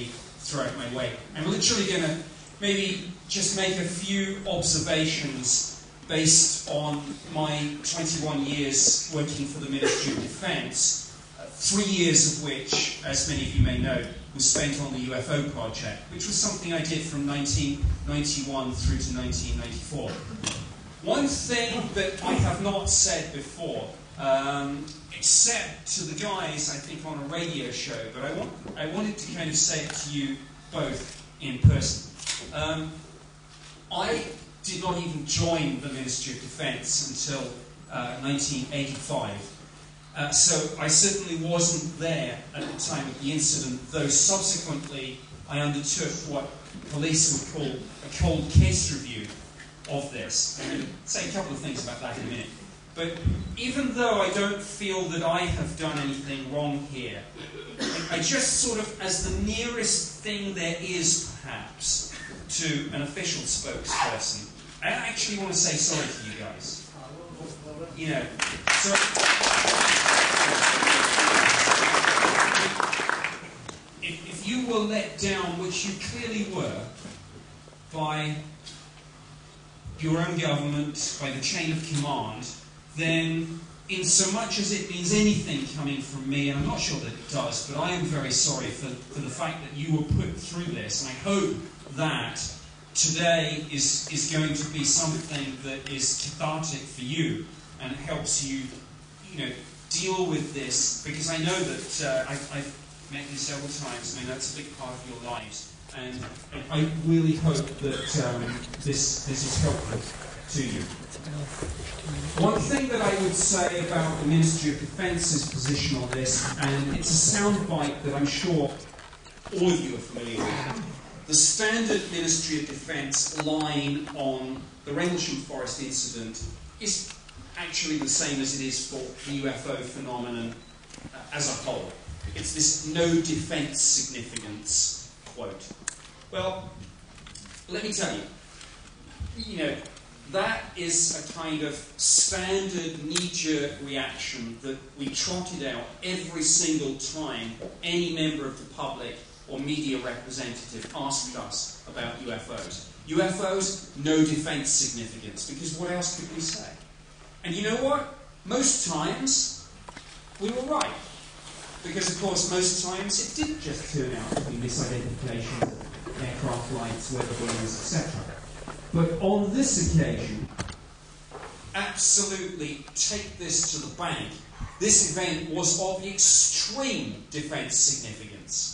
throw it my way. I'm literally going to maybe just make a few observations based on my 21 years working for the Ministry of Defence, 3 years of which, as many of you may know, was spent on the UFO project, which was something I did from 1991 through to 1994. One thing that I have not said before, except to the guys, I think, on a radio show, but I wanted to kind of say it to you both in person. I did not even join the Ministry of Defence until 1985. So I certainly wasn't there at the time of the incident, though subsequently I undertook what police would call a cold case review of this. I'm going to say a couple of things about that in a minute. But even though I don't feel that I have done anything wrong here, I just sort of, as the nearest thing there is, perhaps, to an official spokesperson, I actually want to say sorry to you guys. You know, so if you were let down, which you clearly were, by your own government, by the chain of command, then in so much as it means anything coming from me, and I'm not sure that it does, but I am very sorry for the fact that you were put through this, and I hope that today is going to be something that is cathartic for you and helps you, deal with this, because I know that I've met you several times, and that's a big part of your lives, and I really hope that this is helpful to you. One thing that I would say about the Ministry of Defence's position on this, and it's a soundbite that I'm sure all of you are familiar with, the standard Ministry of Defence line on the Rendlesham Forest Incident is actually the same as it is for the UFO phenomenon as a whole. It's this no defence significance quote. Well, let me tell you, that is a kind of standard knee-jerk reaction that we trotted out every single time any member of the public or media representative asked us about UFOs. UFOs, no defence significance, because what else could we say? And you know what? Most times, we were right. Because, of course, most times it did just turn out to be misidentification of aircraft lights, weather balloons, etc. But on this occasion, absolutely take this to the bank. This event was of extreme defence significance.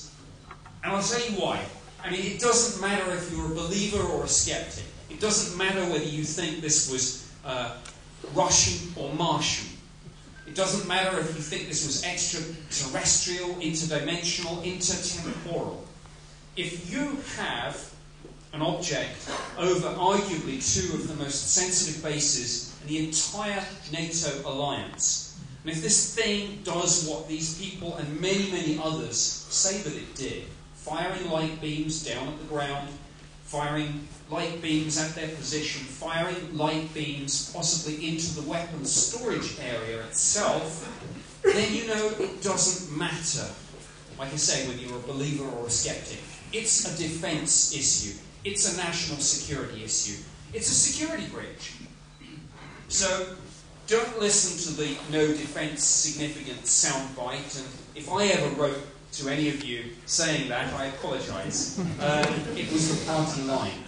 And I'll tell you why. I mean, it doesn't matter if you're a believer or a skeptic. It doesn't matter whether you think this was Russian or Martian. It doesn't matter if you think this was extraterrestrial, interdimensional, intertemporal. If you have an object over arguably two of the most sensitive bases in the entire NATO alliance, and if this thing does what these people and many, many others say that it did, firing light beams down at the ground, firing light beams at their position, firing light beams possibly into the weapons storage area itself, then it doesn't matter, like I say, whether you're a believer or a skeptic. It's a defence issue. It's a national security issue. It's a security breach. So don't listen to the no defence significant soundbite, and if I ever wrote to any of you saying that, I apologise. It was the party line.